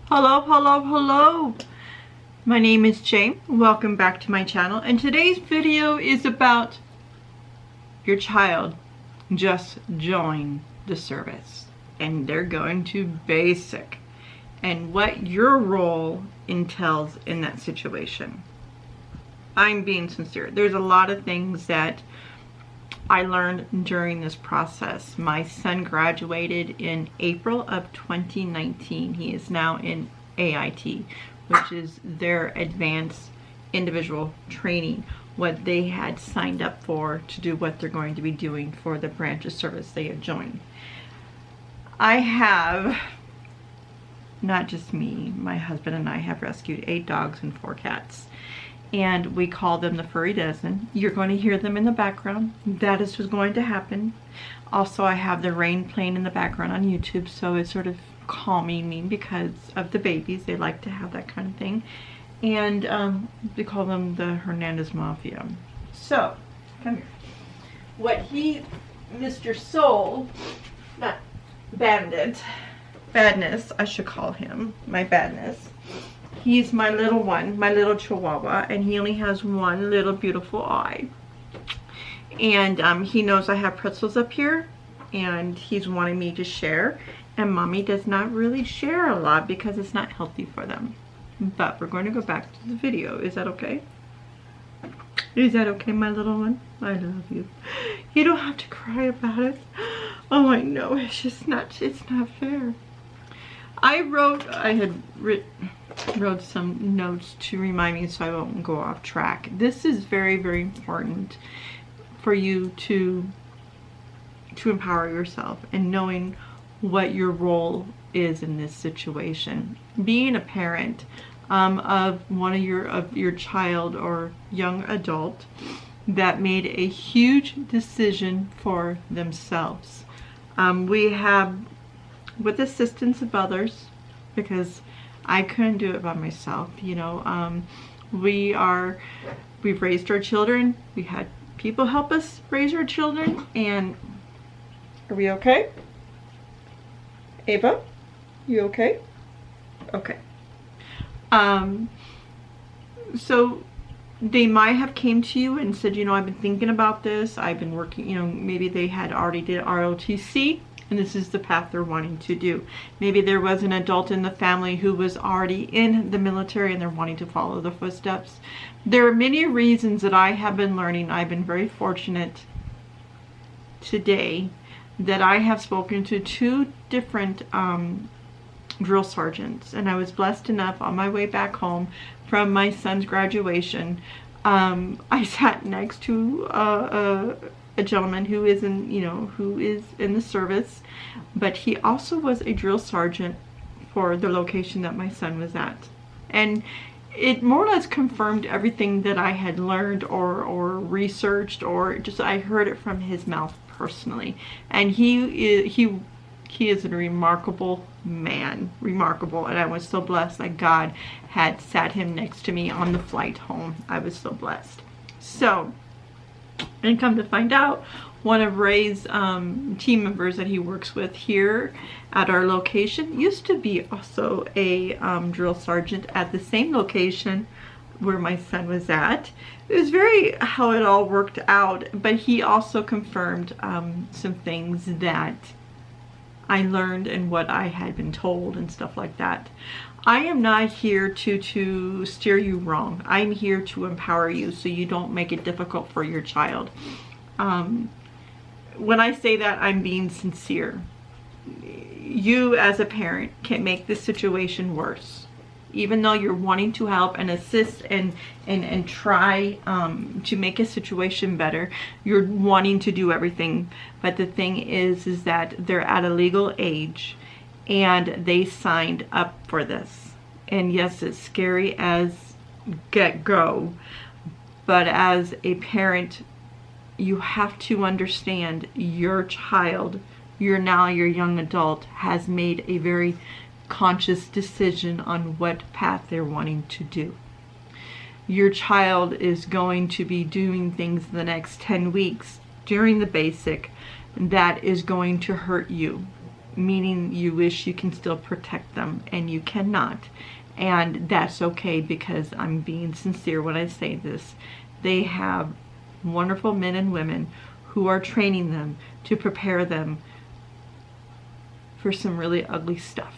Hello, hello, hello. My name is Jane. Welcome back to my channel. And today's video is about your child just joined the service and they're going to basic and what your role entails in that situation. I'm being sincere. There's a lot of things that I learned during this process. My son graduated in April of 2019. He is now in AIT, which is their advanced individual training, what they had signed up for to do what they're going to be doing for the branch of service they have joined. I have, not just me, my husband and I have rescued 8 dogs and 4 cats. And we call them the furry dozen. You're going to hear them in the background. That is what's going to happen. Also, I have the rain playing in the background on YouTube, so it's sort of calming me because of the babies. They like to have that kind of thing. And we call them the Hernandez Mafia. So, come here. Mr. Soul, not Bandit, Badness, I should call him, my Badness. He's my little one, my little Chihuahua, and he only has one little beautiful eye. And he knows I have pretzels up here, and he's wanting me to share. And Mommy does not really share a lot because it's not healthy for them. But we're going to go back to the video. Is that okay? Is that okay, my little one? I love you. You don't have to cry about it. Oh, I know. It's just not, it's not fair. I had wrote some notes to remind me so I won't go off track. This is very, very important for you to empower yourself and knowing what your role is in this situation. Being a parent of one of your child or young adult that made a huge decision for themselves. We have, with assistance of others, because I couldn't do it by myself, you know. We've raised our children. We had people help us raise our children. And are we okay? Ava, you okay? Okay. So they might have came to you and said, you know, I've been thinking about this. I've been working, you know, maybe they had already did ROTC. And this is the path they're wanting to do. Maybe there was an adult in the family who was already in the military and they're wanting to follow the footsteps. There are many reasons that I have been learning. I've been very fortunate today that I have spoken to 2 different drill sergeants. And I was blessed enough on my way back home from my son's graduation. I sat next to a gentleman who is in, you know, who is in the service, but he also was a drill sergeant for the location that my son was at. And it more or less confirmed everything that I had learned or researched, or just I heard it from his mouth personally. And he is a remarkable man, remarkable. And I was so blessed that God had sat him next to me on the flight home. I was so blessed. So, and come to find out, one of Ray's team members that he works with here at our location used to be also a drill sergeant at the same location where my son was at. It was very how it all worked out, but he also confirmed some things that I learned and what I had been told and stuff like that. I am not here to steer you wrong. I'm here to empower you so you don't make it difficult for your child. When I say that, I'm being sincere. You as a parent can make this situation worse. Even though you're wanting to help and assist and try to make a situation better, you're wanting to do everything. But the thing is that they're at a legal age and they signed up for this. And yes, it's scary as get-go, but as a parent, you have to understand your child, your young adult, has made a very conscious decision on what path they're wanting to do. Your child is going to be doing things the next 10 weeks during the basic that is going to hurt you. meaning you wish you can still protect them, and you cannot. And that's okay, because I'm being sincere when I say this. They have wonderful men and women who are training them to prepare them for some really ugly stuff.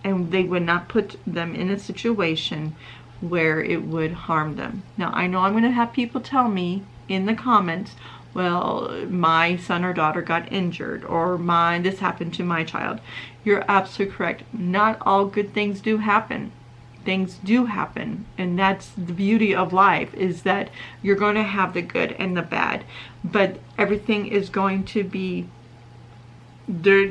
And they would not put them in a situation where it would harm them. Now, I know I'm going to have people tell me in the comments, well, my son or daughter got injured, or this happened to my child. You're absolutely correct. Not all good things do happen. Things do happen, and that's the beauty of life, is that you're going to have the good and the bad, but everything is going to be, they're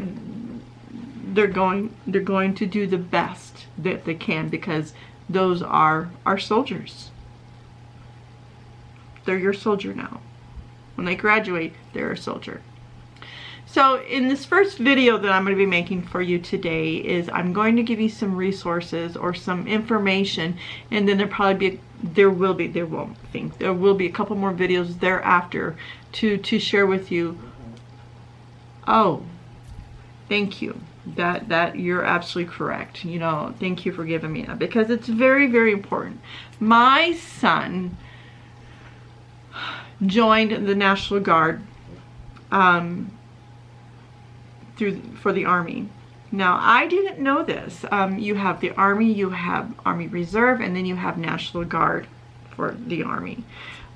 going to do the best that they can, because those are our soldiers. They're your soldier now. When they graduate, they're a soldier. So in this first video that I'm going to be making for you today is I'm going to give you some resources or some information, and then there will be a couple more videos thereafter to share with you. Oh, thank you. That you're absolutely correct. You know, thank you for giving me that, because it's very, very important. My son joined the National Guard for the Army. Now, I didn't know this. You have the Army, you have Army Reserve, and then you have National Guard for the Army.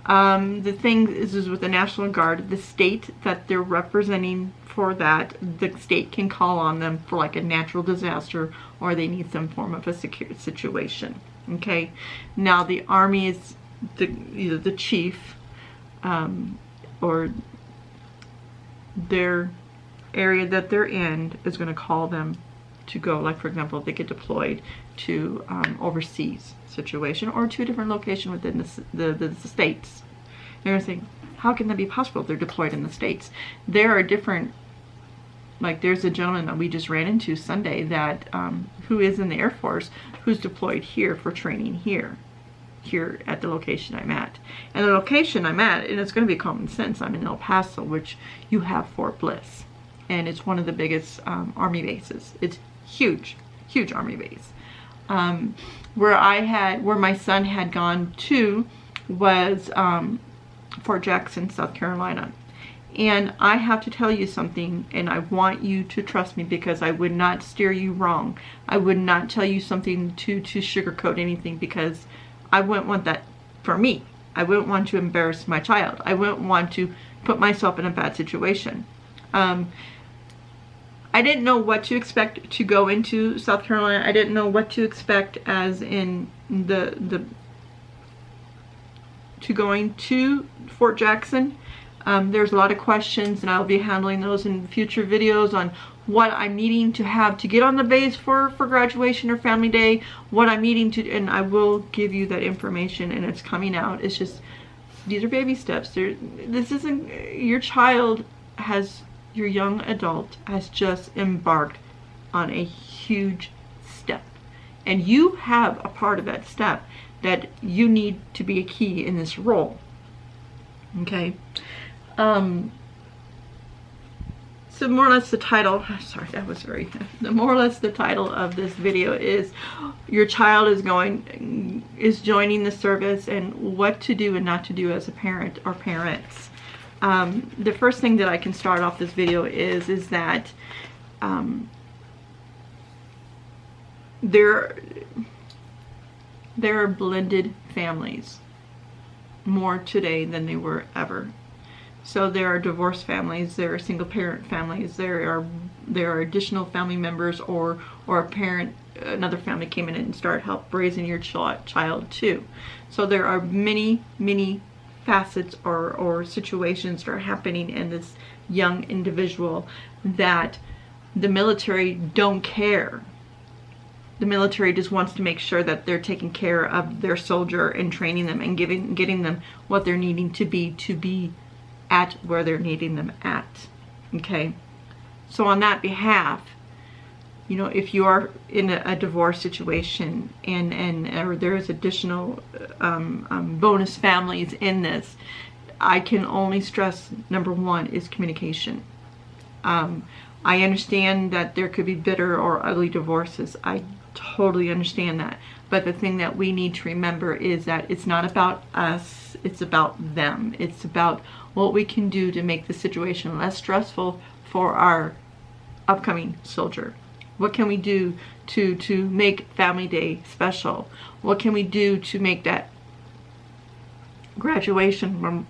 The thing is with the National Guard, the state that they're representing for that, the state can call on them for like a natural disaster, or they need some form of a security situation. Okay. Now, the Army is either the chief, or their area that they're in is going to call them to go, like for example, if they get deployed to overseas situation, or to a different location within the states. You're going to think, how can that be possible if they're deployed in the states? There are different, like there's a gentleman that we just ran into Sunday that who is in the Air Force, who's deployed here for training here at the location I'm at. And the location I'm at, and it's going to be common sense, I'm in El Paso, which you have Fort Bliss, and it's one of the biggest Army bases. It's huge Army base. Where my son had gone to was Fort Jackson, South Carolina. And I have to tell you something, and I want you to trust me, because I would not steer you wrong. I would not tell you something to sugarcoat anything, because I wouldn't want that for me. I wouldn't want to embarrass my child. I wouldn't want to put myself in a bad situation. I didn't know what to expect to go into South Carolina. I didn't know what to expect as in to going to Fort Jackson. There's a lot of questions, and I'll be handling those in future videos on what I'm needing to have to get on the base for graduation or family day, what I'm needing to, and I will give you that information, and it's coming out. It's just, these are baby steps. This isn't, your young adult has just embarked on a huge step, and you have a part of that step that you need to be a key in this role. Okay. So more or less the title, sorry, that was more or less the title of this video is your child is joining the service, and what to do and not to do as a parent or parents. The first thing that I can start off this video is that there are blended families more today than they were ever. So there are divorced families, there are single parent families, there are additional family members, or a parent, another family came in and started help raising your child too. So there are many facets or situations that are happening in this young individual that the military don't care. The military just wants to make sure that they're taking care of their soldier and training them and getting them what they're needing to be at where they're needing them at. Okay, so on that behalf, you know, if you are in a divorce situation or there is additional bonus families in this, I can only stress number one is communication. I understand that there could be bitter or ugly divorces. I totally understand that. But the thing that we need to remember is that it's not about us, it's about them. It's about what we can do to make the situation less stressful for our upcoming soldier. What can we do to make Family Day special? What can we do to make that graduation from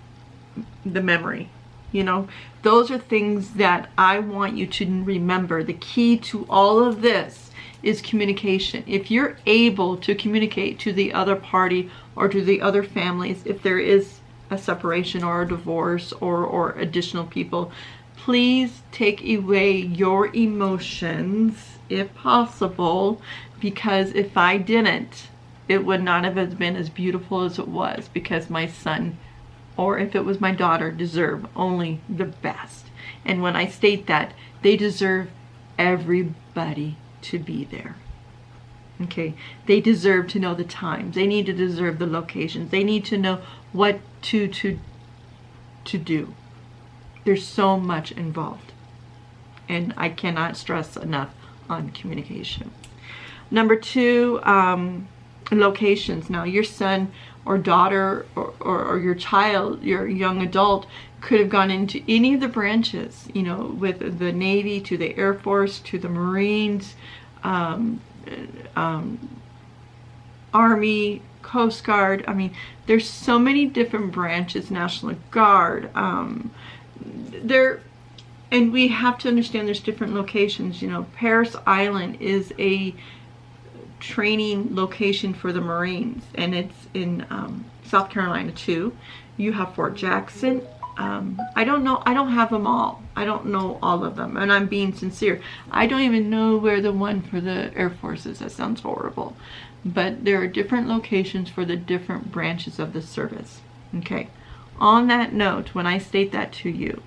the memory? You know, those are things that I want you to remember. The key to all of this is communication. If you're able to communicate to the other party or to the other families, if there is a separation or a divorce or additional people, please take away your emotions if possible, because if I didn't, it would not have been as beautiful as it was, because my son, or if it was my daughter, deserve only the best. And when I state that, they deserve everybody to be there. Okay, they deserve to know the times. They need to deserve the locations. They need to know what to do. There's so much involved, and I cannot stress enough on communication. Number 2, locations. Now, your son or daughter or your child, your young adult, could have gone into any of the branches, you know, with the Navy, to the Air Force, to the Marines, Army, Coast Guard. I mean, there's so many different branches, National Guard. And we have to understand there's different locations. You know, Parris Island is a training location for the Marines, and it's in South Carolina too. You have Fort Jackson. I don't know, I don't have them all. I don't know all of them, and I'm being sincere. I don't even know where the one for the Air Force is. That sounds horrible. But there are different locations for the different branches of the service. Okay. On that note, when I state that to you,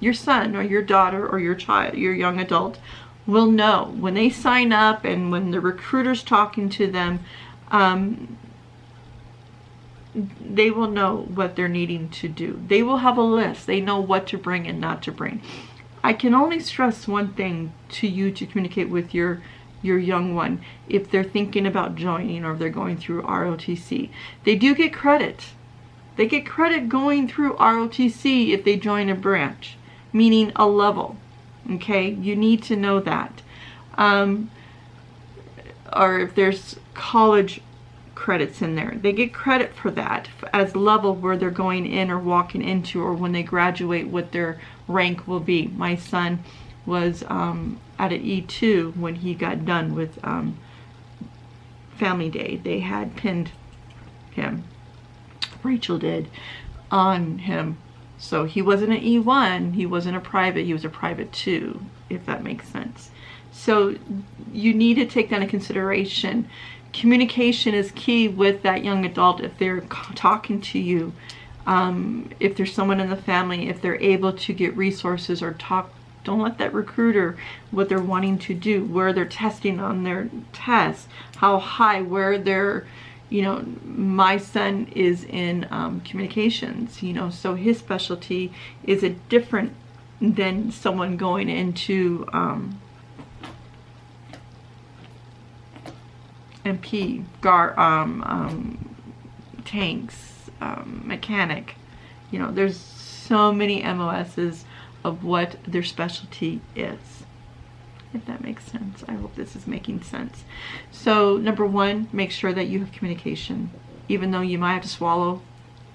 your son or your daughter or your child, your young adult, will know when they sign up and when the recruiter's talking to them, they will know what they're needing to do. They will have a list. They know what to bring and not to bring. I can only stress one thing to you to communicate with your young one if they're thinking about joining or they're going through ROTC. They do get credit. They get credit going through ROTC if they join a branch, meaning a level. Okay, you need to know that. Or if there's college credits in there, they get credit for that as level where they're going in or walking into, or when they graduate, what their rank will be. My son was at an E2 when he got done with Family Day. They had pinned him, Rachel did, on him. So he wasn't an E1, he wasn't a private, he was a private 2, if that makes sense. So you need to take that into consideration. Communication is key with that young adult if they're talking to you. If there's someone in the family, if they're able to get resources or talk, don't let that recruiter, what they're wanting to do, where they're testing on their tests, how high, where they're, you know, my son is in communications, you know, so his specialty is a different than someone going into MP, tanks, mechanic. You know, there's so many MOSs of what their specialty is, if that makes sense. I hope this is making sense. So number 1, make sure that you have communication. Even though you might have to swallow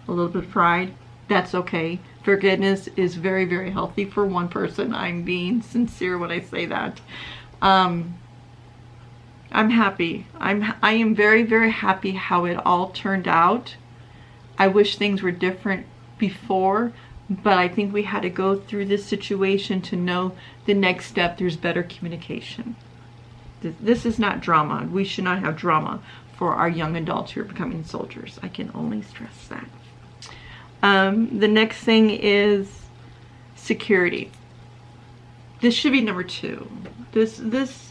a little bit of pride, that's okay. Forgiveness is very, very healthy for one person. I'm being sincere when I say that. I'm happy. I am very, very happy how it all turned out. I wish things were different before, but I think we had to go through this situation to know the next step. There's better communication. This is not drama. We should not have drama for our young adults who are becoming soldiers. I can only stress that. The next thing is security. This should be number 2. This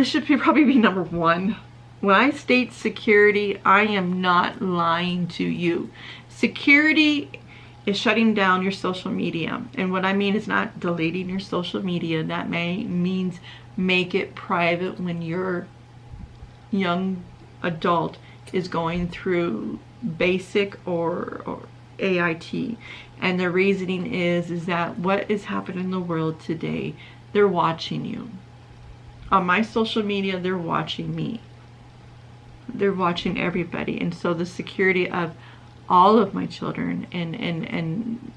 should probably be number 1. When I state security, I am not lying to you. Security is shutting down your social media. And what I mean is not deleting your social media. That means make it private when your young adult is going through basic or AIT. And the reasoning is that what is happening in the world today, they're watching you. On my social media, they're watching me. They're watching everybody. And so the security of all of my children and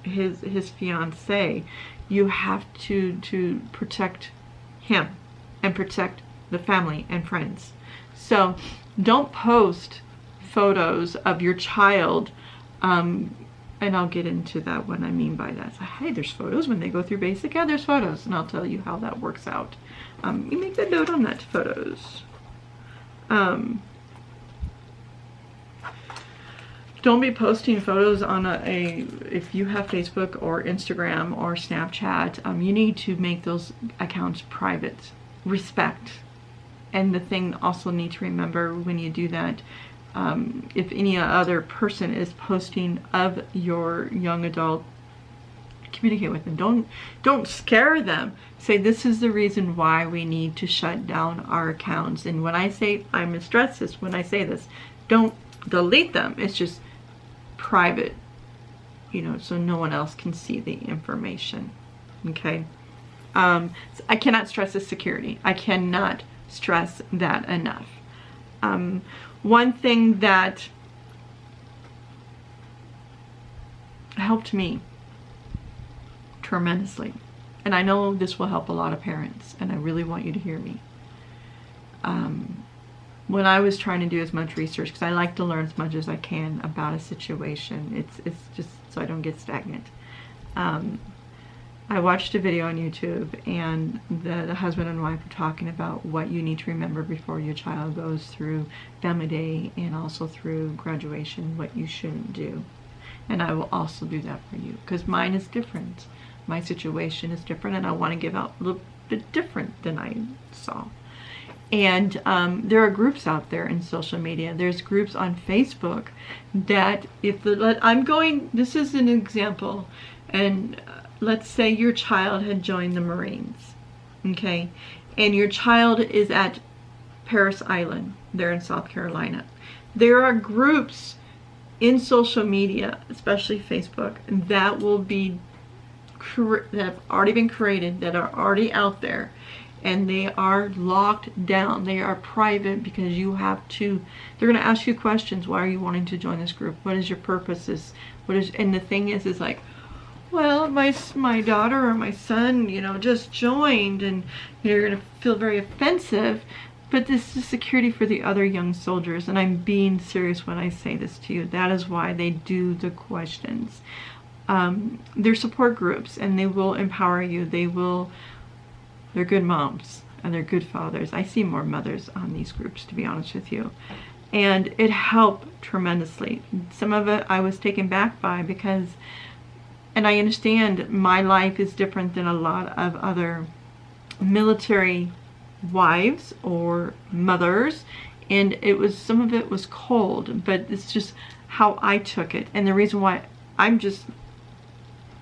his fiance, you have to protect him and protect the family and friends. So don't post photos of your child, and I'll get into that, what I mean by that. So, hey, there's photos when they go through basic. Yeah, there's photos, and I'll tell you how that works out. You make that note on that, photos. Don't be posting photos on if you have Facebook or Instagram or Snapchat, you need to make those accounts private. Respect. And the thing also need to remember when you do that, if any other person is posting of your young adult, communicate with them. Don't scare them. Say, this is the reason why we need to shut down our accounts. And when I say, I'm gonna stress this when I say this, don't delete them. It's just private, so no one else can see the information. Okay. So I cannot stress this security. I cannot stress that enough. One thing that helped me tremendously, and I know this will help a lot of parents, and I really want you to hear me. When I was trying to do as much research, because I like to learn as much as I can about a situation, it's just so I don't get stagnant. I watched a video on YouTube, and the husband and wife were talking about what you need to remember before your child goes through family day and also through graduation, what you shouldn't do. And I will also do that for you, because mine is different. My situation is different, and I want to give out a little bit different than I saw. And there are groups out there in social media. There's groups on Facebook that this is an example, and let's say your child had joined the Marines, okay? And your child is at Parris Island, there in South Carolina. There are groups in social media, especially Facebook, that have already been created, that are already out there, and they are locked down. They are private because they're going to ask you questions. Why are you wanting to join this group? What is your purposes? And the thing is like, well, my daughter or my son, just joined, and you're going to feel very offensive, but this is security for the other young soldiers, and I'm being serious when I say this to you. That is why they do the questions. They're support groups, and they will empower you. They're good moms, and they're good fathers. I see more mothers on these groups, to be honest with you. And it helped tremendously. Some of it I was taken back by and I understand my life is different than a lot of other military wives or mothers, and some of it was cold, but it's just how I took it. And the reason why I'm just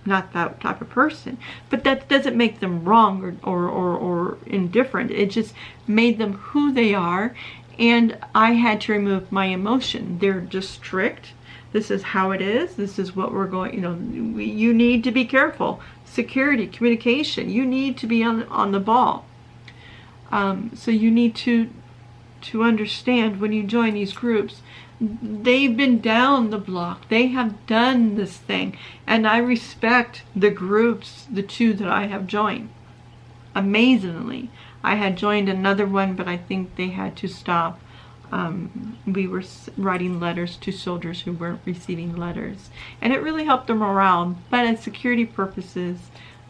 not that type of person, but that doesn't make them wrong or indifferent. It just made them who they are, and I had to remove my emotion. They're just strict. This is how it is. This is what we're going, you need to be careful. Security, communication, you need to be on the ball. So you need to understand when you join these groups, they've been down the block. They have done this thing. And I respect the groups, the two that I have joined. Amazingly. I had joined another one, but I think they had to stop. We were writing letters to soldiers who weren't receiving letters. And it really helped them around. But at security purposes,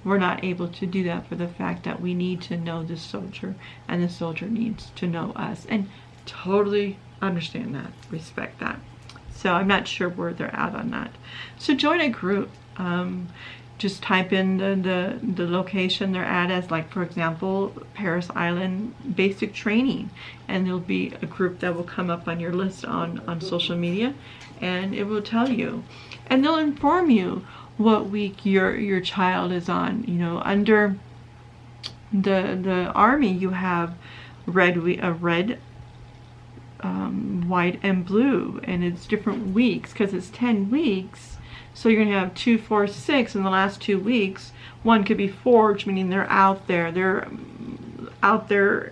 we're not able to do that for the fact that we need to know the soldier, and the soldier needs to know us. And totally understand that, respect that. So I'm not sure where they're at on that. So join a group. just type in the location they're at as, like, for example, Parris Island basic training, and there'll be a group that will come up on your list on social media, and it will tell you, and they'll inform you what week your child is on. You know, under the Army, you have red, white, and blue, and it's different weeks because it's 10 weeks. So you're gonna have 2, 4, 6 in the last 2 weeks. One could be forged, meaning they're out there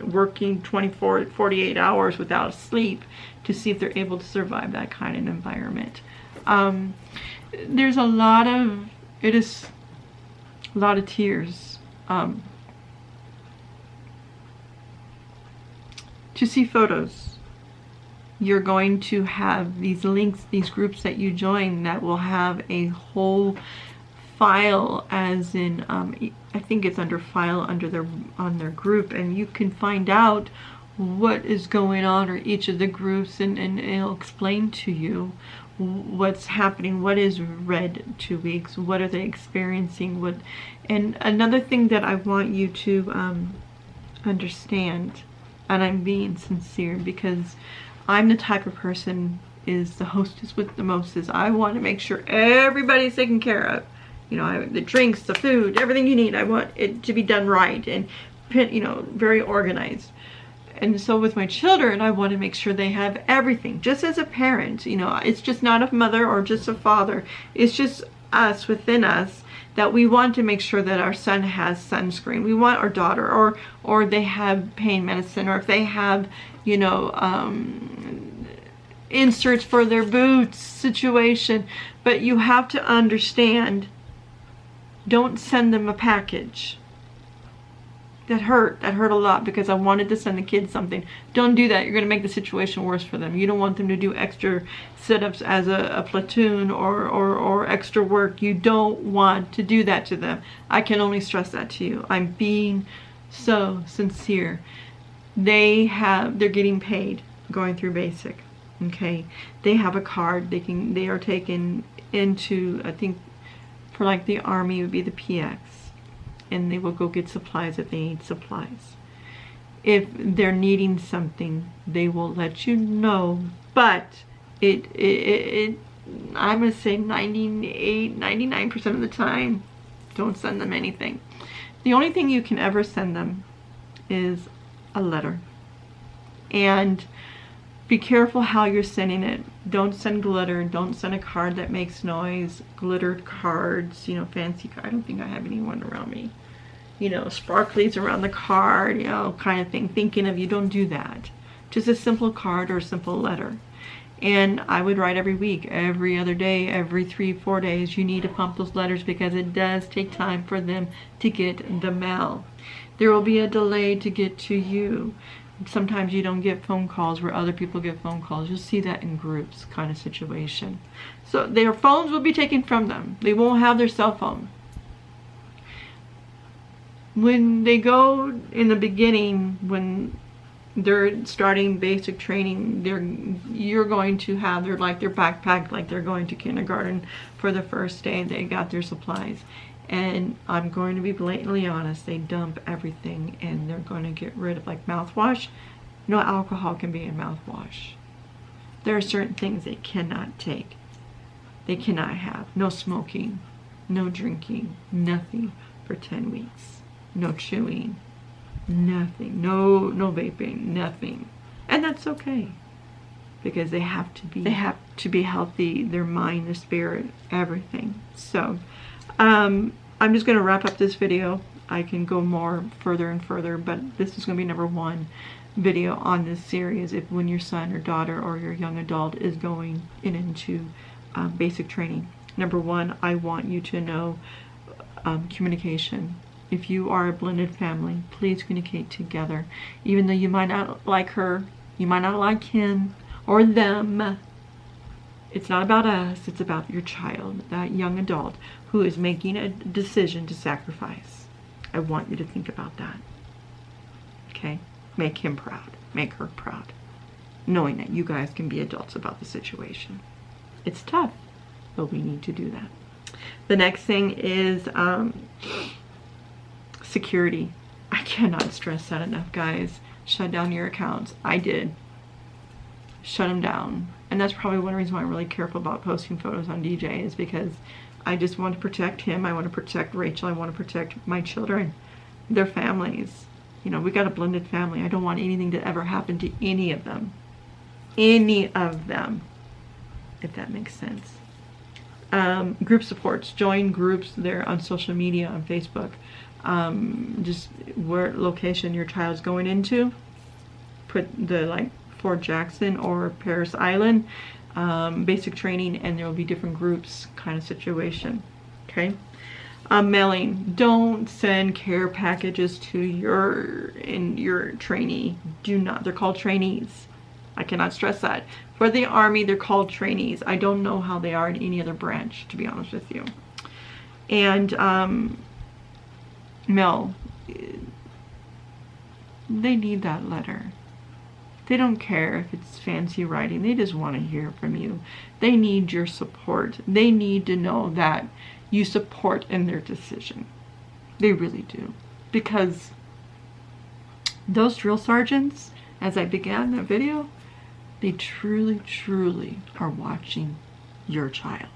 working 24, 48 hours without sleep to see if they're able to survive that kind of environment. There's a lot of tears to see photos. You're going to have these links, these groups that you join that will have a whole file, as in I think it's under file on their group, and you can find out what is going on, or each of the groups, and it'll explain to you what's happening, what is red 2 weeks, what are they experiencing, and another thing that I want you to understand, and I'm being sincere because I'm the type of person, is the hostess with the mostest. I want to make sure everybody's taken care of. You know, the drinks, the food, everything you need. I want it to be done right and, you know, very organized. And so with my children, I want to make sure they have everything. Just as a parent, you know, it's just not a mother or just a father. It's just us, within us, that we want to make sure that our son has sunscreen. We want our daughter, or they have pain medicine, or if they have, you know, inserts for their boots situation. But you have to understand, don't send them a package. That hurt a lot, because I wanted to send the kids something. Don't do that. You're going to make the situation worse for them. You don't want them to do extra sit-ups as a platoon or extra work. You don't want to do that to them. I can only stress that to you. I'm being so sincere. They're getting paid going through basic. Okay, they have a card. They are taken into, I think for like the Army, it would be the PX. And they will go get supplies if they need supplies. If they're needing something, they will let you know. But I'm going to say 98, 99% of the time, don't send them anything. The only thing you can ever send them is a letter. And be careful how you're sending it. Don't send glitter. Don't send a card that makes noise. Glittered cards, you know, fancy cards. I don't think I have anyone around me. You know, sparklies around the card, you know, kind of thing. Thinking of you. Don't do that. Just a simple card or a simple letter. And I would write every week, every other day, every 3-4 days. You need to pump those letters because it does take time for them to get the mail. There will be a delay to get to you. Sometimes you don't get phone calls where other people get phone calls. You'll see that in groups kind of situation. So their phones will be taken from them. They won't have their cell phone. When they go in the beginning, when they're starting basic training, you're going to have their backpack like they're going to kindergarten for the first day. They got their supplies. And I'm going to be blatantly honest, they dump everything, and they're going to get rid of, like, mouthwash. No alcohol can be in mouthwash. There are certain things they cannot take. They cannot have. No smoking, no drinking, nothing for 10 weeks. No chewing, nothing. No vaping, nothing. And that's okay, because they have to be healthy, their mind, their spirit, everything. So I'm just going to wrap up this video. I can go more further and further, but this is going to be number 1 video on this series. If when your son or daughter or your young adult is going into basic training, number 1, I want you to know communication. If you are a blended family, please communicate together. Even though you might not like her, you might not like him or them, it's not about us, it's about your child, that young adult who is making a decision to sacrifice. I want you to think about that. Okay? Make him proud. Make her proud. Knowing that you guys can be adults about the situation. It's tough, but we need to do that. The next thing is security. I cannot stress that enough, guys. Shut down your accounts. I did. Shut them down. And that's probably one reason why I'm really careful about posting photos on DJ, is because I just want to protect him. I want to protect Rachel. I want to protect my children, their families. You know, we got a blended family. I don't want anything to ever happen to any of them. Any of them, if that makes sense. Group supports. Join groups there on social media, on Facebook. Just where location your child's going into. Put the like Fort Jackson or Paris Island, basic training, and there will be different groups kind of situation. Okay. Mailing. Don't send care packages to your trainee. Do not. They're called trainees. I cannot stress that. For the Army, they're called trainees. I don't know how they are in any other branch, to be honest with you. And mail. They need that letter. They don't care if it's fancy writing. They just want to hear from you. They need your support. They need to know that you support in their decision. They really do. Because those drill sergeants, as I began that video, they truly, truly are watching your child,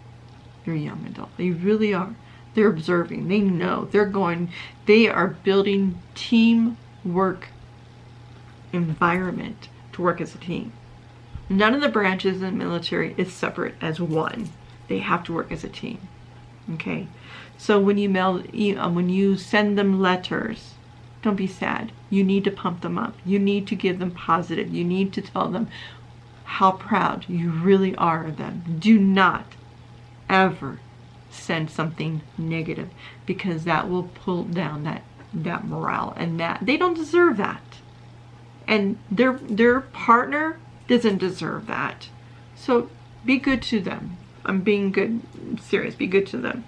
your young adult. They really are. They're observing. They know. They are building teamwork environment to work as a team. None of the branches in the military is separate as one. They have to work as a team. Okay? So when you send them letters, don't be sad. You need to pump them up. You need to give them positive. You need to tell them how proud you really are of them. Do not ever send something negative, because that will pull down that morale, and that they don't deserve that. And their partner doesn't deserve that. So be good to them. I'm being good, serious. Be good to them.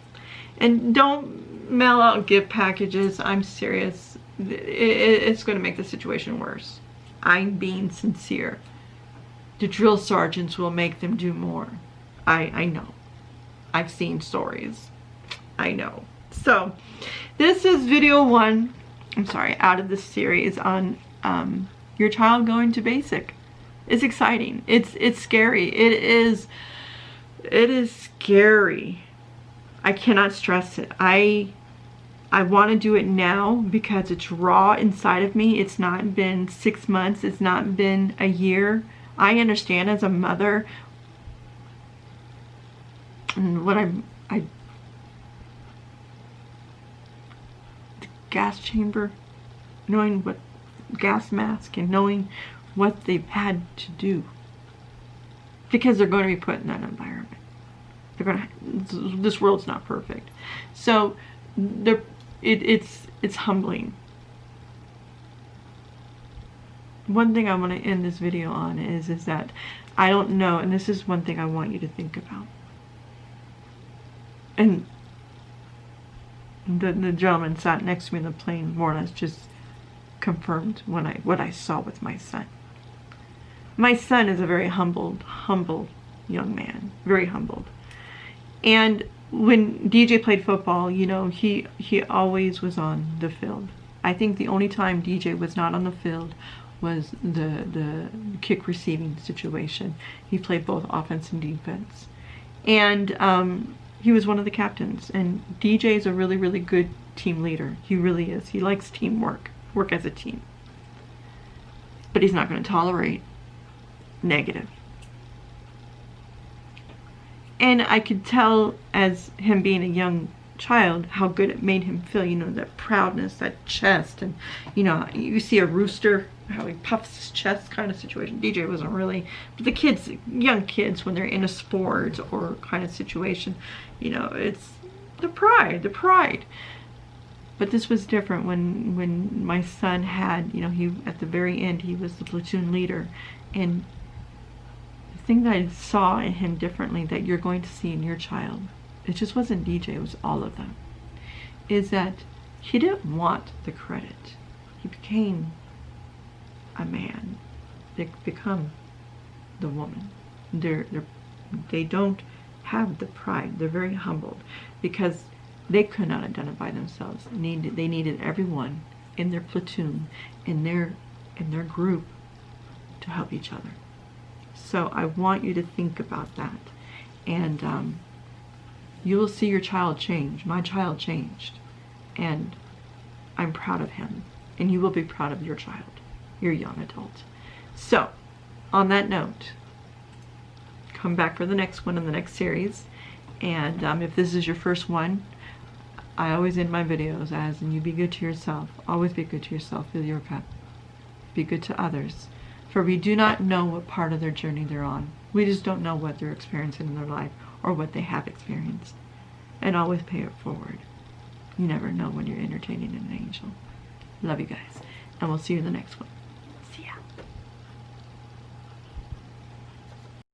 And don't mail out gift packages. I'm serious. It's going to make the situation worse. I'm being sincere. The drill sergeants will make them do more. I know. I've seen stories. I know. So this is video 1, out of this series on your child going to basic. It's exciting. It's scary. It is scary. I cannot stress it. I want to do it now because it's raw inside of me. It's not been 6 months. It's not been a year. I understand as a mother, and what the gas chamber, knowing what gas mask, and knowing what they've had to do, because they're going to be put in that environment. This world's not perfect. So it's humbling. One thing I want to end this video on is that I don't know, and this is one thing I want you to think about. And the gentleman sat next to me in the plane more or less just confirmed what I saw with my son. My son is a very humble young man, very humbled. And when DJ played football, you know, he always was on the field. I think the only time DJ was not on the field was the kick receiving situation. He played both offense and defense. And he was one of the captains. And DJ is a really, really good team leader. He really is. He likes teamwork, work as a team. But he's not going to tolerate negative. And I could tell, as him being a young child, how good it made him feel, you know, that proudness, that chest. And, you know, you see a rooster, how he puffs his chest kind of situation. DJ wasn't really, but the kids, young kids, when they're in a sport or kind of situation, you know, it's the pride. But this was different when my son had, you know, he, at the very end, he was the platoon leader. And the thing that I saw in him differently, that you're going to see in your child, it just wasn't DJ, it was all of them, is that he didn't want the credit. He became a man. They become the woman. They don't have the pride. They're very humbled because they could not identify themselves. They needed everyone in their platoon, in their group, to help each other. So I want you to think about that, and you will see your child change. My child changed, and I'm proud of him, and you will be proud of your child, your young adult. So, on that note, come back for the next one in the next series, and if this is your first one, I always end my videos as, and you be good to yourself. Always be good to yourself with your pet. Be good to others. For we do not know what part of their journey they're on. We just don't know what they're experiencing in their life or what they have experienced. And always pay it forward. You never know when you're entertaining an angel. Love you guys. And we'll see you in the next one.